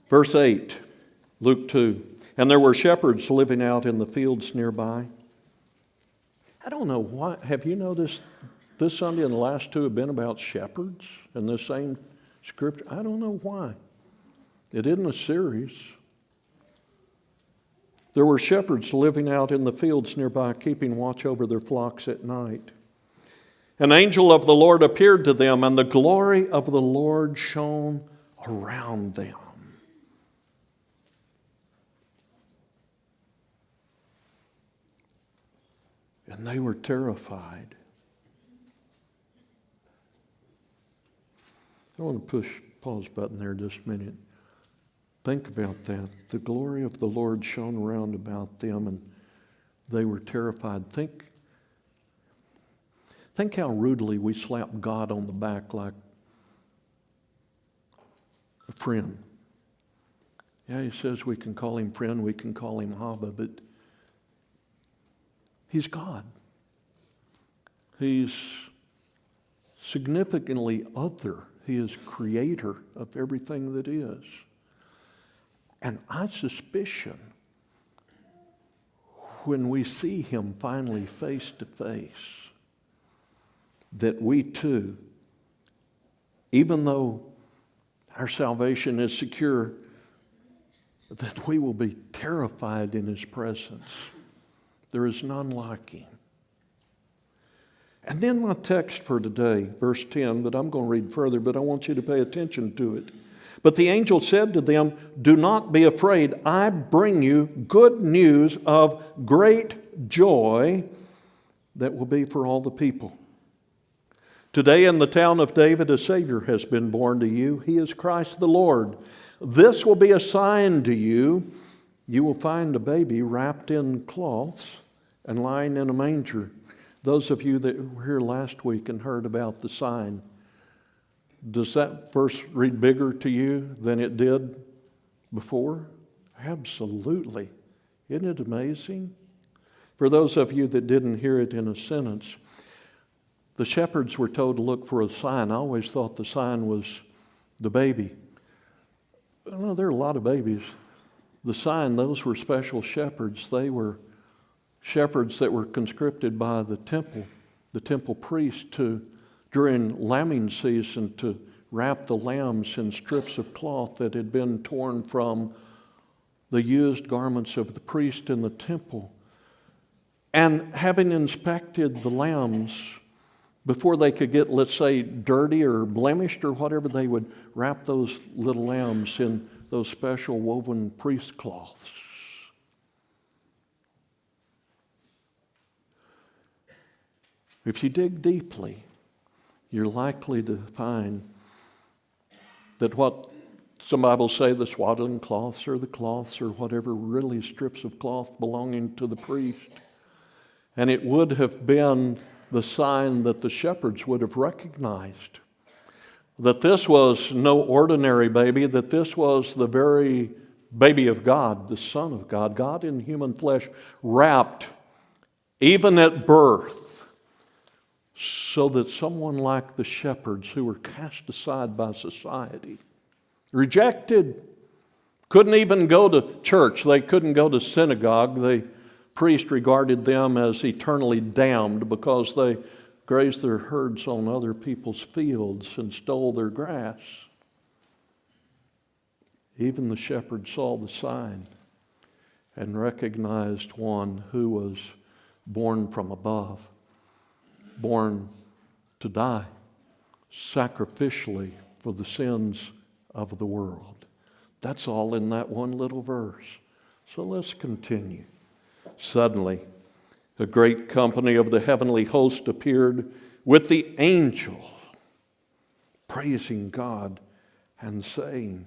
Verse 8, Luke 2. And there were shepherds living out in the fields nearby. I don't know why. Have you noticed this Sunday and the last two have been about shepherds in this same scripture? I don't know why. It isn't a series. There were shepherds living out in the fields nearby, keeping watch over their flocks at night. An angel of the Lord appeared to them, and the glory of the Lord shone around them. And they were terrified. I want to push pause button there just a minute. Think about that. The glory of the Lord shone around about them, and they were terrified. Think how rudely we slap God on the back like a friend. Yeah, he says we can call him friend, we can call him Harber, but he's God. He's significantly other. He is creator of everything that is. And I suspicion when we see him finally face to face, that we too, even though our salvation is secure, that we will be terrified in his presence. There is none like him. And then my text for today, verse 10, but I'm going to read further, but I want you to pay attention to it. But the angel said to them, "Do not be afraid. I bring you good news of great joy that will be for all the people. Today in the town of David a Savior has been born to you. He is Christ the Lord. This will be a sign to you. You will find a baby wrapped in cloths and lying in a manger." Those of you that were here last week and heard about the sign, does that verse read bigger to you than it did before? Absolutely. Isn't it amazing? For those of you that didn't hear it in a sentence, the shepherds were told to look for a sign. I always thought the sign was the baby. Well, there are a lot of babies. The sign, those were special shepherds. They were shepherds that were conscripted by the temple priest to, during lambing season, to wrap the lambs in strips of cloth that had been torn from the used garments of the priest in the temple. And having inspected the lambs, before they could get, let's say, dirty or blemished or whatever, they would wrap those little lambs in those special woven priest cloths. If you dig deeply, you're likely to find that what some Bibles say the swaddling cloths or the cloths or whatever, really strips of cloth belonging to the priest. And it would have been the sign that the shepherds would have recognized, that this was no ordinary baby, that this was the very baby of God, the Son of God, God in human flesh, wrapped even at birth, so that someone like the shepherds who were cast aside by society, rejected, couldn't even go to church, they couldn't go to synagogue, the priest regarded them as eternally damned because they grazed their herds on other people's fields and stole their grass. Even the shepherds saw the sign and recognized one who was born from above, born to die sacrificially for the sins of the world. That's all in that one little verse. So let's continue. Suddenly, a great company of the heavenly host appeared with the angel, praising God and saying,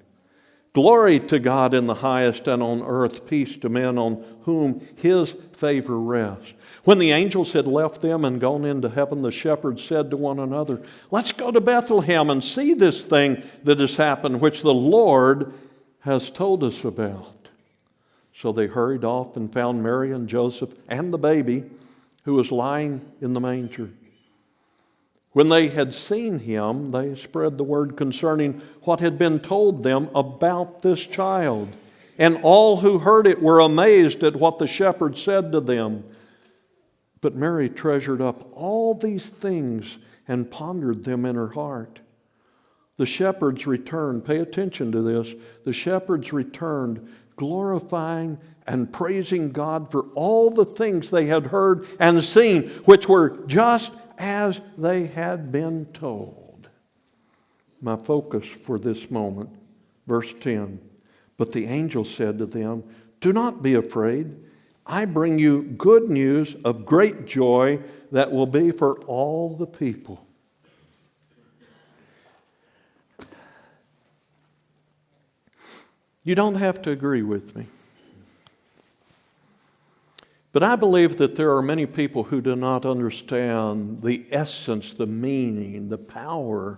"Glory to God in the highest, and on earth peace to men on whom his favor rests." When the angels had left them and gone into heaven, the shepherds said to one another, "Let's go to Bethlehem and see this thing that has happened, which the Lord has told us about." So they hurried off and found Mary and Joseph and the baby who was lying in the manger. When they had seen him, they spread the word concerning what had been told them about this child. And all who heard it were amazed at what the shepherds said to them. But Mary treasured up all these things and pondered them in her heart. The shepherds returned. Pay attention to this. The shepherds returned, glorifying and praising God for all the things they had heard and seen, which were just as they had been told. My focus for this moment, verse 10. But the angel said to them, "Do not be afraid. I bring you good news of great joy that will be for all the people." You don't have to agree with me. But I believe that there are many people who do not understand the essence, the meaning, the power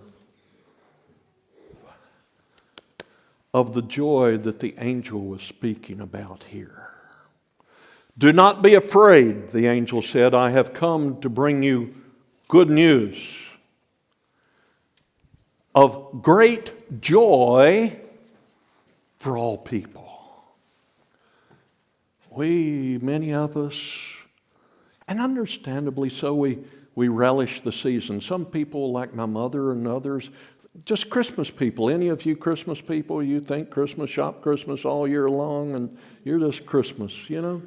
of the joy that the angel was speaking about here. "Do not be afraid," the angel said. "I have come to bring you good news of great joy for all people." Many of us, and understandably so, we relish the season. Some people, like my mother and others, just Christmas people. Any of you Christmas people, you think Christmas, shop Christmas all year long, and you're just Christmas, you know?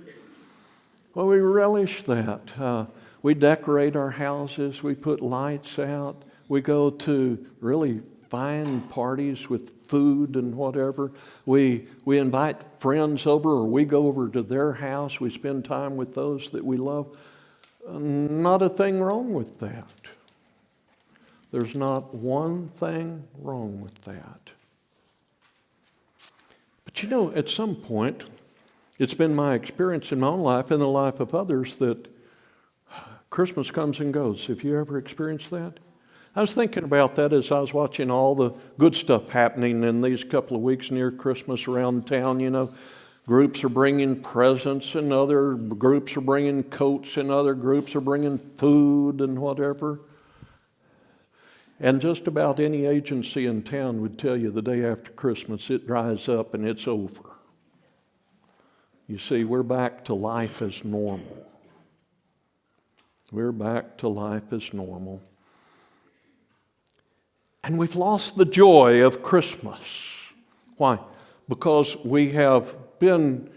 Well, we relish that. We decorate our houses. We put lights out. We go to really fine parties with food and whatever. We invite friends over, or we go over to their house. We spend time with those that we love. Not a thing wrong with that. There's not one thing wrong with that. But you know, at some point, it's been my experience in my own life and the life of others that Christmas comes and goes. Have you ever experienced that? I was thinking about that as I was watching all the good stuff happening in these couple of weeks near Christmas around town. You know, groups are bringing presents, and other groups are bringing coats, and other groups are bringing food and whatever. And just about any agency in town would tell you the day after Christmas it dries up and it's over. You see, we're back to life as normal. We're back to life as normal. And we've lost the joy of Christmas. Why? Because we have been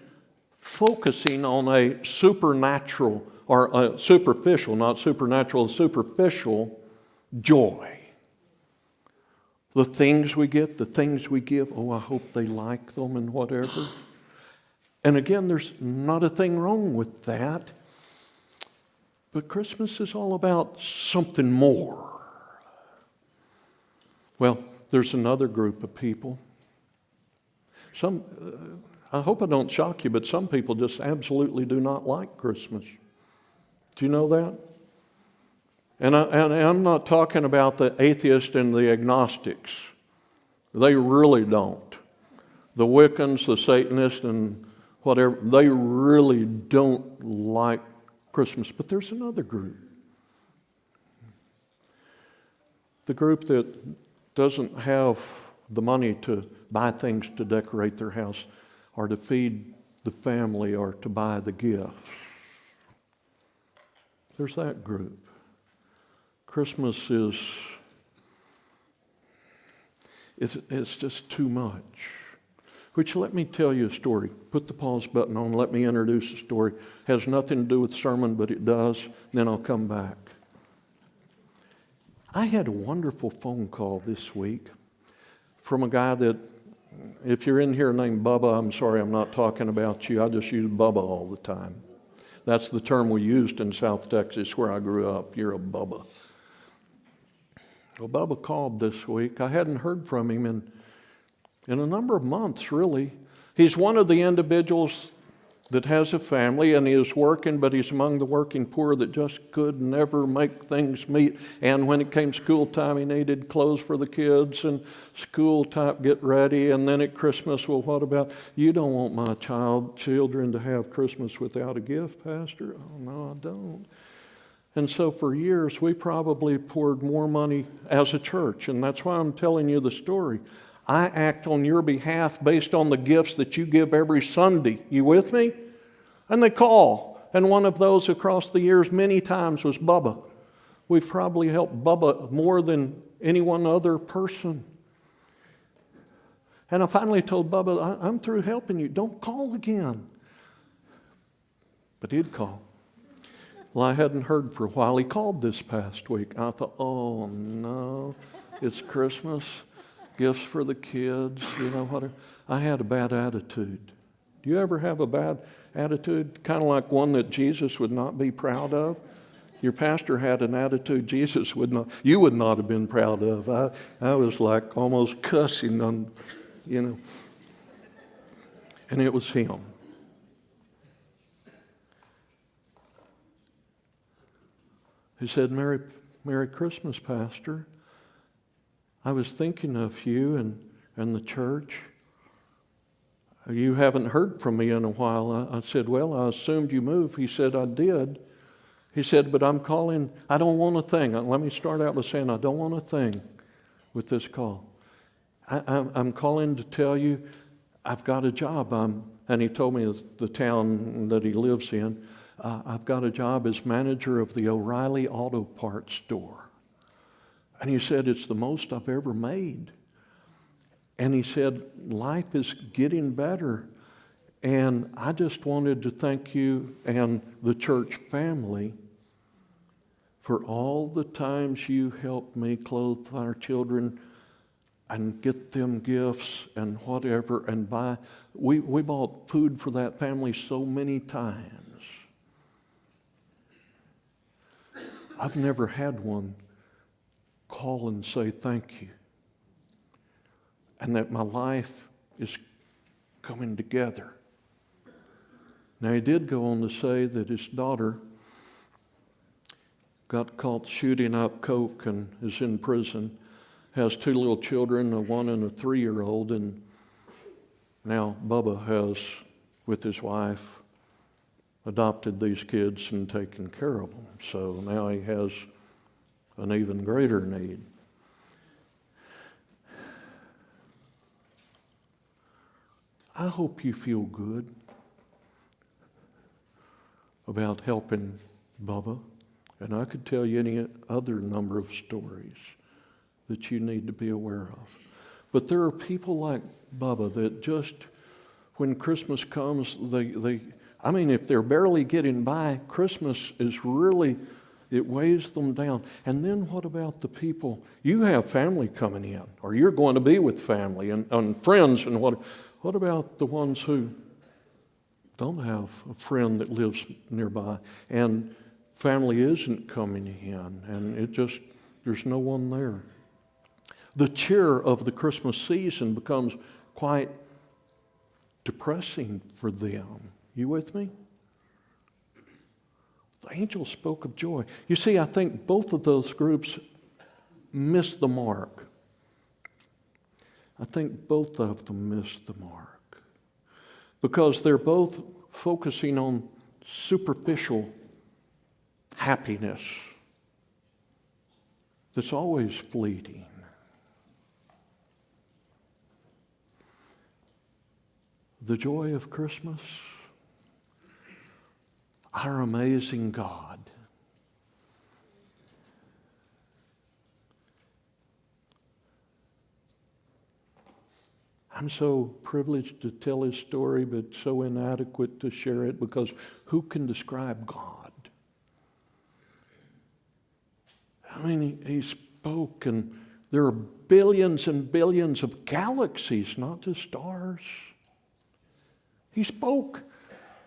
focusing on a supernatural, or a superficial, not supernatural, superficial joy. The things we get, the things we give, oh, I hope they like them and whatever. And again, there's not a thing wrong with that. But Christmas is all about something more. Well, there's another group of people. I hope I don't shock you, but some people just absolutely do not like Christmas. Do you know that? And I'm not talking about the atheists and the agnostics. They really don't. The Wiccans, the Satanists, and whatever, they really don't like Christmas. But there's another group. The group that doesn't have the money to buy things to decorate their house, or to feed the family, or to buy the gifts. There's that group. Christmas it's just too much. Which, let me tell you a story. Put the pause button on. Let me introduce a story. Has nothing to do with sermon, but it does. Then I'll come back. I had a wonderful phone call this week from a guy that, if you're in here named Bubba, I'm sorry, I'm not talking about you. I just use Bubba all the time. That's the term we used in South Texas where I grew up. You're a Bubba. Well, Bubba called this week. I hadn't heard from him in a number of months, really. He's one of the individuals that has a family, and he is working, but he's among the working poor that just could never make things meet. And when it came school time, he needed clothes for the kids, and school time, get ready. And then at Christmas, well, what about, you don't want my children to have Christmas without a gift, Pastor? Oh, no, I don't. And so for years, we probably poured more money as a church. And that's why I'm telling you the story. I act on your behalf based on the gifts that you give every Sunday. You with me? And they call. And one of those across the years many times was Bubba. We've probably helped Bubba more than any one other person. And I finally told Bubba, I'm through helping you. Don't call again. But he'd call. Well, I hadn't heard for a while. He called this past week. I thought, oh no, it's Christmas, gifts for the kids, whatever. I had a bad attitude. Do you ever have a bad attitude? Kind of like one that Jesus would not be proud of? Your pastor had an attitude you would not have been proud of. I was like almost cussing on, And it was him. He said, Merry Christmas, Pastor. I was thinking of you and the church. You haven't heard from me in a while. I said, well, I assumed you moved. He said, I did. He said, but I'm calling. I don't want a thing. Let me start out by saying I don't want a thing with this call. I'm calling to tell you I've got a job. And he told me the town that he lives in. I've got a job as manager of the O'Reilly Auto Parts store. And he said, it's the most I've ever made. And he said, life is getting better. And I just wanted to thank you and the church family for all the times you helped me clothe our children and get them gifts and whatever and buy. We bought food for that family so many times. I've never had one call and say thank you. And that my life is coming together. Now, he did go on to say that his daughter got caught shooting up coke and is in prison, has 2 little children, a 1 and a 3-year-old, and now Bubba has, with his wife, adopted these kids and taken care of them. So now he has an even greater need. I hope you feel good about helping Bubba. And I could tell you any other number of stories that you need to be aware of. But there are people like Bubba that just, when Christmas comes, if they're barely getting by, Christmas is really, it weighs them down. And then what about the people? You have family coming in, or you're going to be with family and friends and what. What about the ones who don't have a friend that lives nearby and family isn't coming in and there's no one there? The cheer of the Christmas season becomes quite depressing for them. You with me? The angel spoke of joy. You see, I think both of those groups missed the mark. I think both of them missed the mark because they're both focusing on superficial happiness that's always fleeting. The joy of Christmas, our amazing God. I'm so privileged to tell his story, but so inadequate to share it because who can describe God? I mean, he spoke, and there are billions and billions of galaxies, not just stars. He spoke.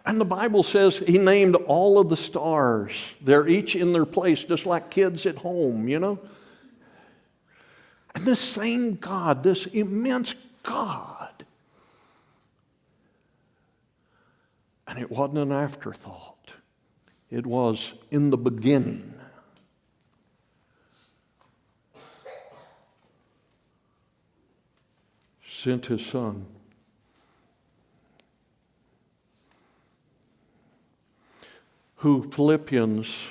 And the Bible says he named all of the stars. They're each in their place, just like kids at home, And this same God, this immense God. And it wasn't an afterthought. It was in the beginning. Sent his Son. Who Philippians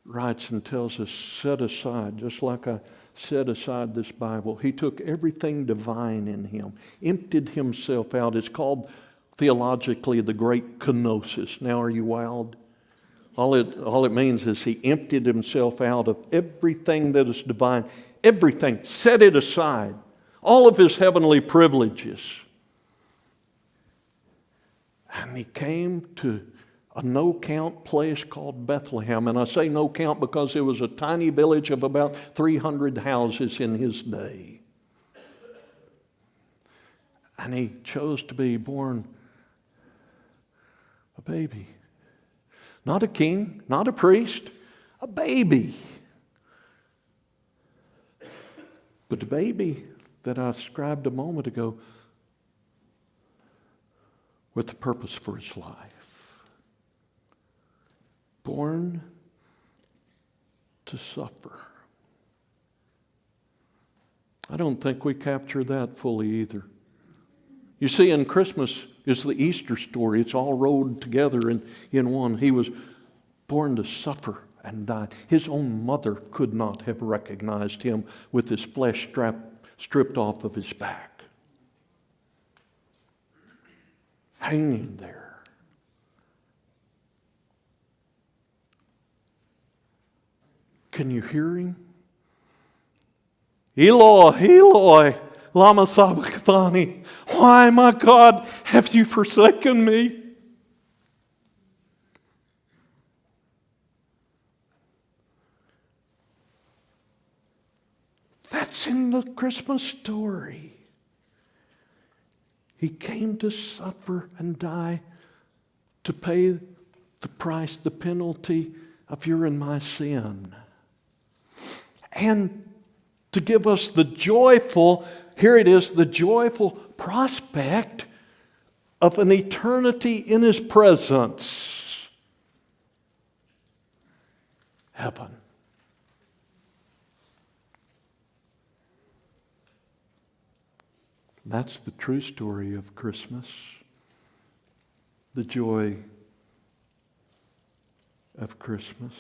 writes and tells us, set aside, just like I set aside this Bible. He took everything divine in him, emptied himself out. It's called theologically the great kenosis. Now are you wowed? All it means is he emptied himself out of everything that is divine. Everything. Set it aside. All of his heavenly privileges. And he came to a no-count place called Bethlehem. And I say no-count because it was a tiny village of about 300 houses in his day. And he chose to be born a baby. Not a king, not a priest, a baby. But the baby that I described a moment ago with the purpose for his life. Born to suffer. I don't think we capture that fully either. You see, in Christmas is the Easter story. It's all rolled together in one. He was born to suffer and died. His own mother could not have recognized him with his flesh stripped off of his back. Hanging there. Can you hear him? Eloi, Eloi, lama sabachthani. Why, my God, have you forsaken me? That's in the Christmas story. He came to suffer and die to pay the price, the penalty of your and my sin. And to give us the joyful, here it is, the joyful prospect of an eternity in His presence. Heaven. That's the true story of Christmas. The joy of Christmas.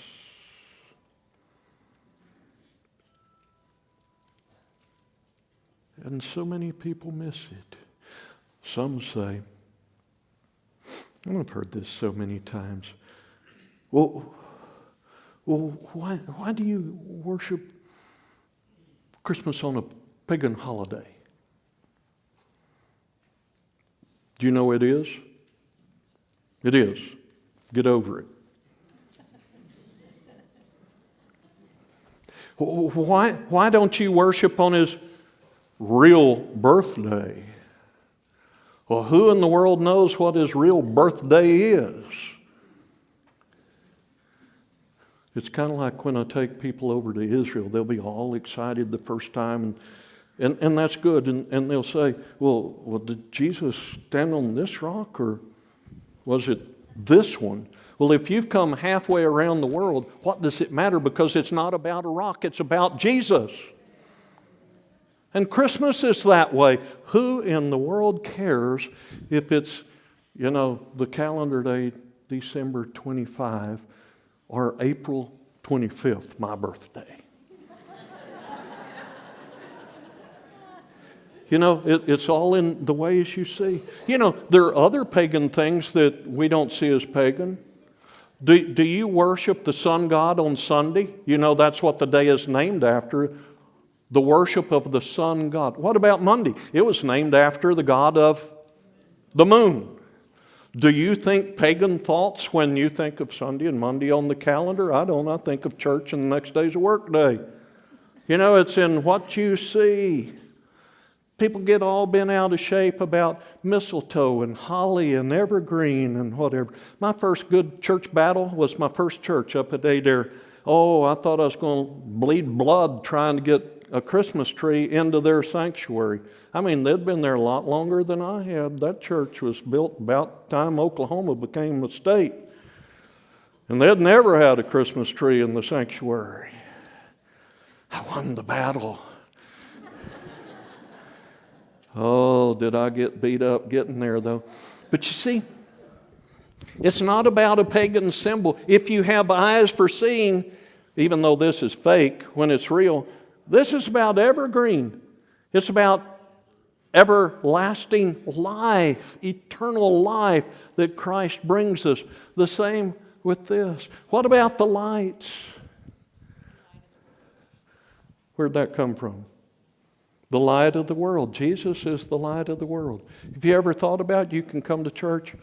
And so many people miss it. Some say, and I've heard this so many times, well, why do you worship Christmas on a pagan holiday? Do you know it is? It is. Get over it. Why don't you worship on His real birthday? Well, who in the world knows what His real birthday is? It's kind of like when I take people over to Israel. They'll be all excited the first time, and that's good. And they'll say, well, did Jesus stand on this rock, or was it this one? Well, if you've come halfway around the world, what does it matter? Because it's not about a rock, it's about Jesus. And Christmas is that way. Who in the world cares if it's, the calendar day, December 25, or April 25th, my birthday? It's all in the ways you see. There are other pagan things that we don't see as pagan. Do you worship the sun god on Sunday? That's what the day is named after, the worship of the sun god. What about Monday? It was named after the god of the moon. Do you think pagan thoughts when you think of Sunday and Monday on the calendar? I don't. I think of church and the next day's a work day. It's in what you see. People get all bent out of shape about mistletoe and holly and evergreen and whatever. My first good church battle was my first church up at Adair. Oh, I thought I was going to bleed blood trying to get a Christmas tree into their sanctuary. They'd been there a lot longer than I had. That church was built about the time Oklahoma became a state. And they'd never had a Christmas tree in the sanctuary. I won the battle. Oh, did I get beat up getting there, though. But you see, it's not about a pagan symbol. If you have eyes for seeing, even though this is fake, when it's real, this is about evergreen. It's about everlasting life, eternal life that Christ brings us. The same with this. What about the lights? Where'd that come from? The light of the world. Jesus is the light of the world. Have you ever thought about you can come to church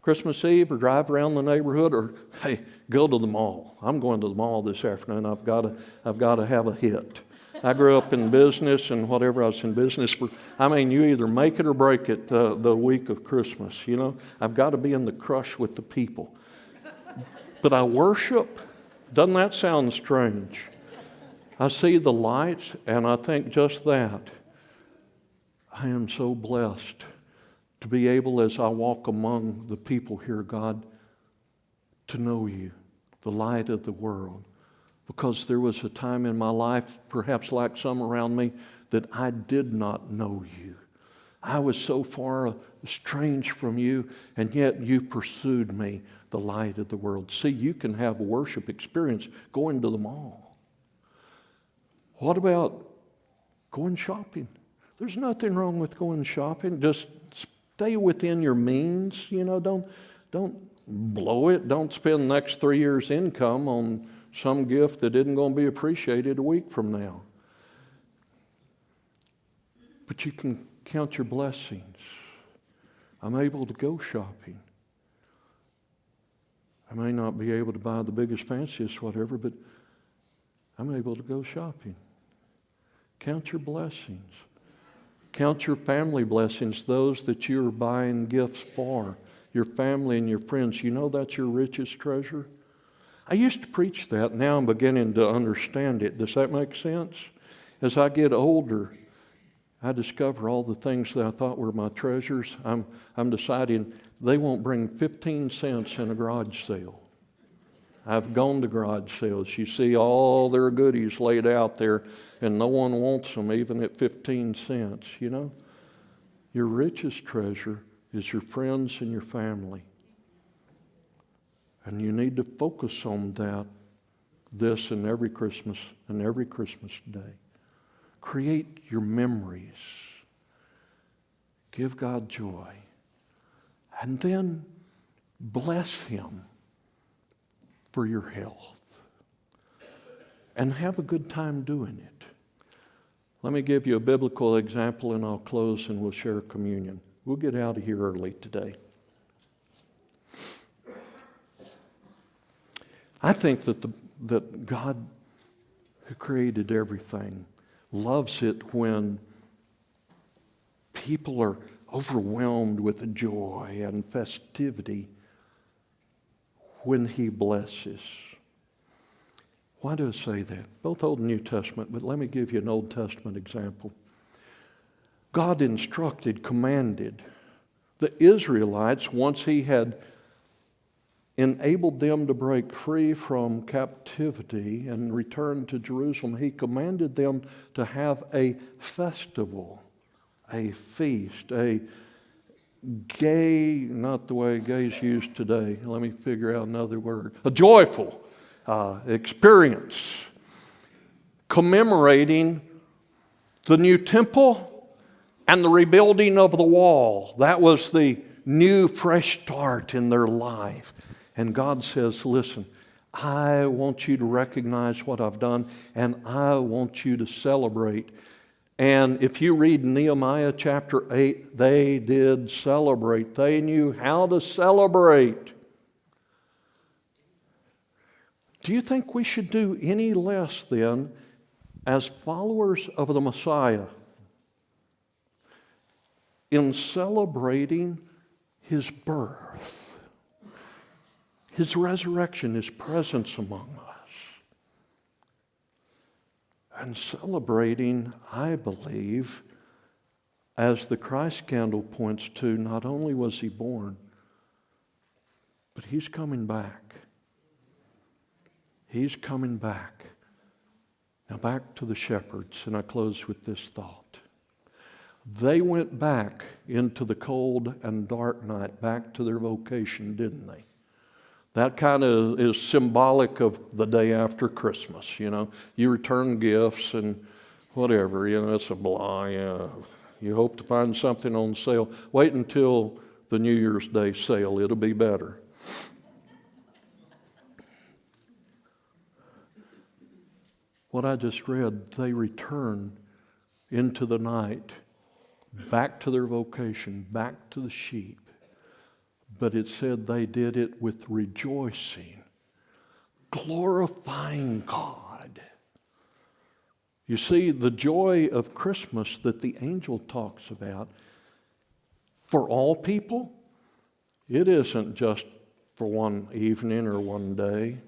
Christmas Eve or drive around the neighborhood or, hey, go to the mall. I'm going to the mall this afternoon. I've got to have a hit. I grew up in business, and whatever I was in business for, you either make it or break it the week of Christmas, you know. I've got to be in the crush with the people. But I worship. Doesn't that sound strange? I see the lights, and I think just that. I am so blessed to be able, as I walk among the people here, God, to know you, the light of the world. Because there was a time in my life, perhaps like some around me, that I did not know you. I was so far estranged from you, and yet you pursued me, the light of the world. See, you can have a worship experience going to the mall. What about going shopping? There's nothing wrong with going shopping. Just stay within your means. You know, don't blow it. Don't spend the next 3 years' income on some gift that isn't going to be appreciated a week from now. But you can count your blessings. I'm able to go shopping. I may not be able to buy the biggest, fanciest, whatever, but I'm able to go shopping. Count your blessings. Count your family blessings, those that you're buying gifts for, your family and your friends. You know that's your richest treasure? I used to preach that. Now I'm beginning to understand it. Does that make sense? As I get older, I discover all the things that I thought were my treasures. I'm deciding they won't bring 15 cents in a garage sale. I've gone to garage sales. You see all their goodies laid out there, and no one wants them even at 15 cents, you know? Your richest treasure is your friends and your family. And you need to focus on that this and every Christmas day. Create your memories. Give God joy. And then bless Him for your health. And have a good time doing it. Let me give you a biblical example and I'll close and we'll share communion. We'll get out of here early today. I think that God, who created everything, loves it when people are overwhelmed with joy and festivity when He blesses. Why do I say that? Both Old and New Testament, but let me give you an Old Testament example. God instructed, commanded the Israelites, once He had enabled them to break free from captivity and return to Jerusalem, He commanded them to have a festival, a feast, a gay, not the way gay's used today, let me figure out another word, a joyful experience commemorating the new temple and the rebuilding of the wall. That was the new fresh start in their life. And God says, listen, I want you to recognize what I've done, and I want you to celebrate. And if you read Nehemiah chapter 8, they did celebrate. They knew how to celebrate. Do you think we should do any less then as followers of the Messiah in celebrating His birth? His resurrection, His presence among us. And celebrating, I believe, as the Christ candle points to, not only was He born, but He's coming back. He's coming back. Now back to the shepherds, and I close with this thought. They went back into the cold and dark night, back to their vocation, didn't they? That kind of is symbolic of the day after Christmas, you know. You return gifts and whatever, you know, it's a blah, yeah. You hope to find something on sale. Wait until the New Year's Day sale. It'll be better. What I just read, they return into the night, back to their vocation, back to the sheep. But it said they did it with rejoicing, glorifying God. You see, the joy of Christmas that the angel talks about, for all people, it isn't just for one evening or one day.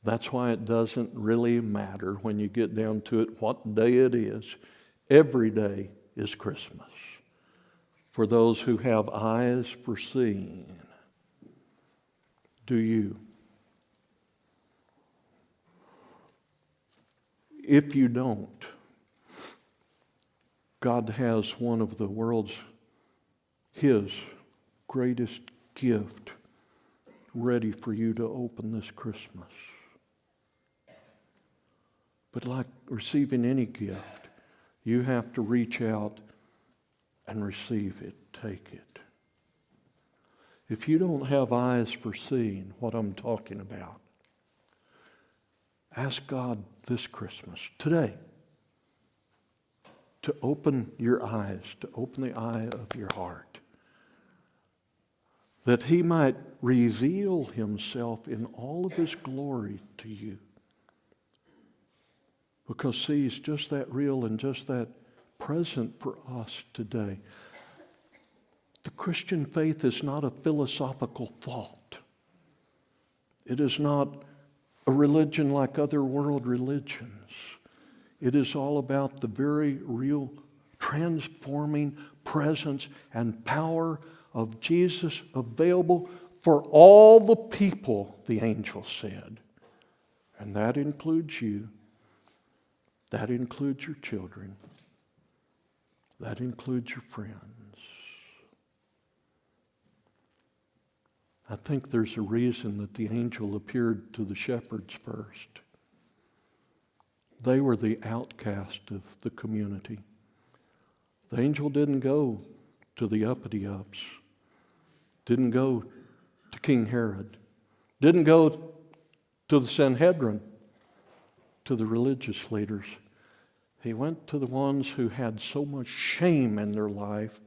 That's why it doesn't really matter when you get down to it what day it is. Every day is Christmas for those who have eyes for seeing. Do you? If you don't, God has one of the world's, His greatest gift ready for you to open this Christmas. But like receiving any gift, you have to reach out and receive it, take it. If you don't have eyes for seeing what I'm talking about, ask God this Christmas, today, to open your eyes, to open the eye of your heart, that He might reveal Himself in all of His glory to you. Because, see, He's just that real and just that present for us today. The Christian faith is not a philosophical thought. It is not a religion like other world religions. It is all about the very real transforming presence and power of Jesus available for all the people, the angel said. And that includes you. That includes your children. That includes your friends. I think there's a reason that the angel appeared to the shepherds first. They were the outcast of the community. The angel didn't go to the uppity-ups, didn't go to King Herod, didn't go to the Sanhedrin, to the religious leaders. He went to the ones who had so much shame in their life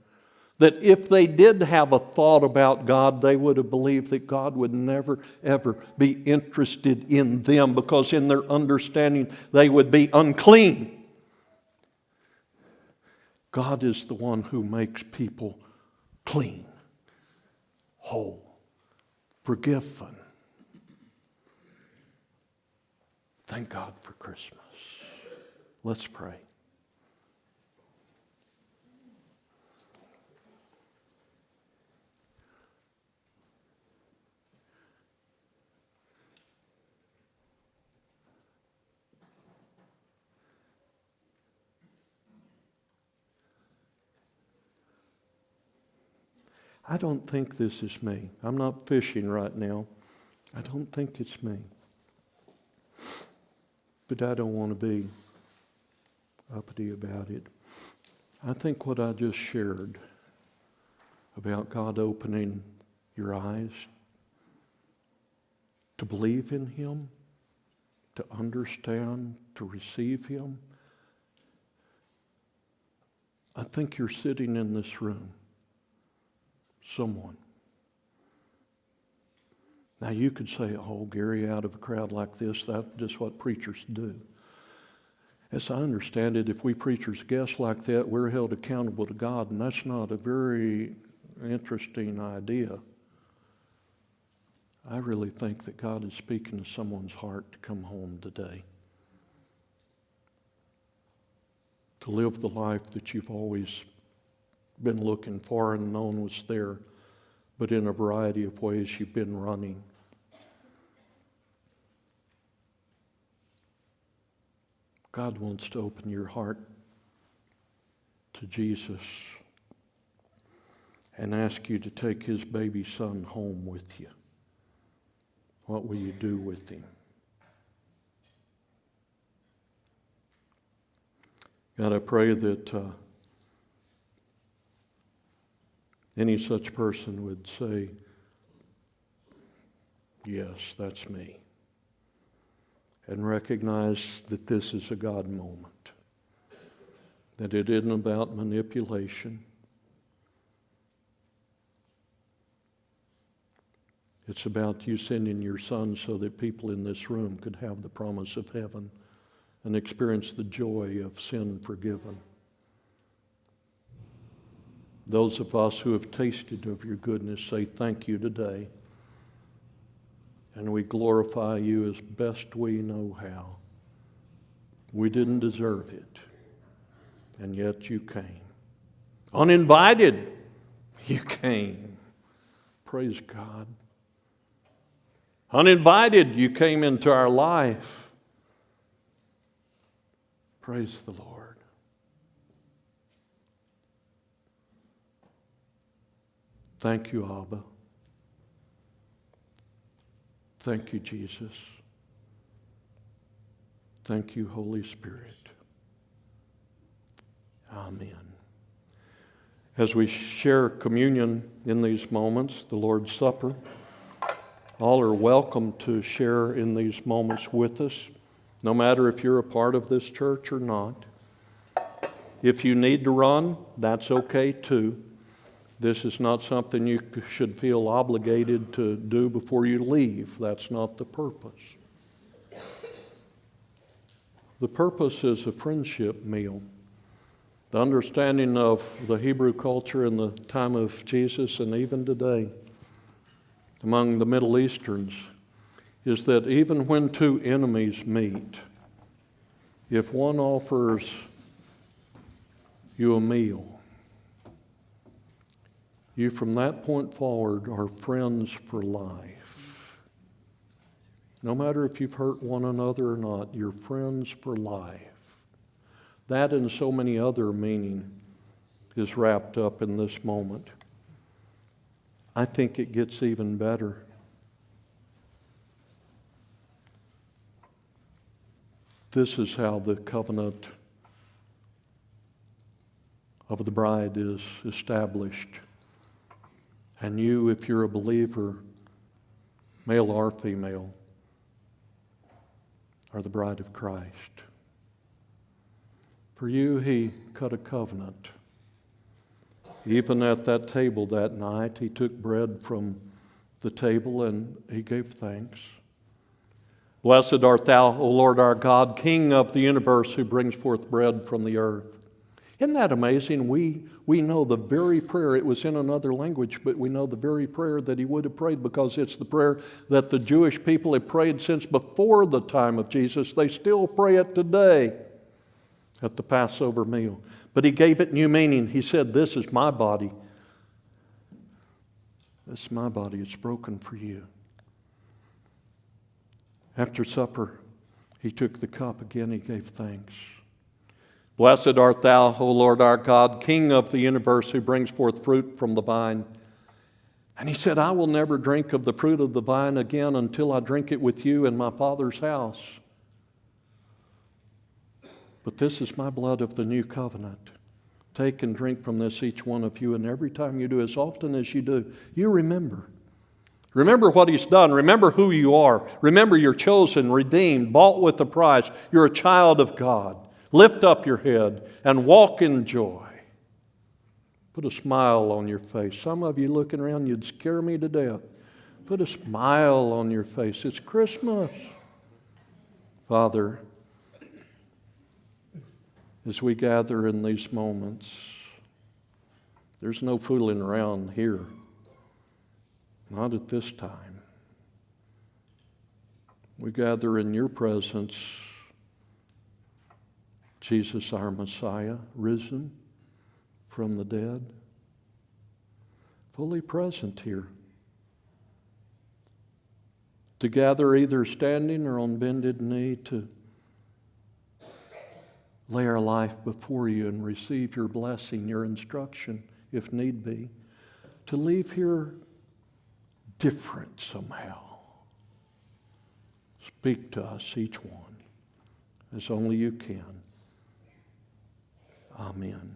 that if they did have a thought about God, they would have believed that God would never, ever be interested in them because in their understanding they would be unclean. God is the one who makes people clean, whole, forgiven. Thank God for Christmas. Let's pray. I don't think this is me. I'm not fishing right now. I don't think it's me. But I don't want to be uppity about it. I think what I just shared about God opening your eyes to believe in Him, to understand, to receive Him, I think you're sitting in this room. Someone. Now you could say, oh, Gary, out of a crowd like this, that's just what preachers do. As I understand it, if we preachers guess like that, we're held accountable to God, and that's not a very interesting idea. I really think that God is speaking to someone's heart to come home today. To live the life that you've always been looking for and known was there, but in a variety of ways you've been running. God wants to open your heart to Jesus and ask you to take his baby son home with you, what will you do with him? God, I pray that any such person would say, yes, that's me, and recognize that this is a God moment, that it isn't about manipulation. It's about you sending your son so that people in this room could have the promise of heaven and experience the joy of sin forgiven. Those of us who have tasted of your goodness say thank you today. And we glorify you as best we know how. We didn't deserve it, and yet you came. Uninvited, you came. Praise God. Uninvited, you came into our life. Praise the Lord. Thank you, Abba. Thank you, Jesus. Thank you, Holy Spirit. Amen. As we share communion in these moments, the Lord's Supper, all are welcome to share in these moments with us, no matter if you're a part of this church or not. If you need to run, that's okay too. This is not something you should feel obligated to do before you leave. That's not the purpose. The purpose is a friendship meal. The understanding of the Hebrew culture in the time of Jesus and even today among the Middle Easterns is that even when two enemies meet, if one offers you a meal, you from that point forward are friends for life. No matter if you've hurt one another or not, you're friends for life. That and so many other meaning is wrapped up in this moment. I think it gets even better. This is how the covenant of the bride is established. And you, if you're a believer, male or female, are the bride of Christ. For you, he cut a covenant. Even at that table that night, he took bread from the table and he gave thanks. Blessed art thou, O Lord our God, King of the universe, who brings forth bread from the earth. Isn't that amazing? We know the very prayer. It was in another language, but we know the very prayer that he would have prayed because it's the prayer that the Jewish people have prayed since before the time of Jesus. They still pray it today at the Passover meal. But he gave it new meaning. He said, this is my body. This is my body. It's broken for you. After supper, he took the cup again. He gave thanks. Blessed art thou, O Lord our God, King of the universe, who brings forth fruit from the vine. And he said, I will never drink of the fruit of the vine again until I drink it with you in my Father's house. But this is my blood of the new covenant. Take and drink from this, each one of you, and every time you do, as often as you do, you remember. Remember what he's done. Remember who you are. Remember you're chosen, redeemed, bought with a price. You're a child of God. Lift up your head and walk in joy. Put a smile on your face. Some of you looking around, you'd scare me to death. Put a smile on your face. It's Christmas. Father, as we gather in these moments, there's no fooling around here. Not at this time. We gather in your presence, Jesus, our Messiah, risen from the dead, fully present here. To gather either standing or on bended knee to lay our life before you and receive your blessing, your instruction, if need be. to leave here different somehow. Speak to us, each one, as only you can. Amen.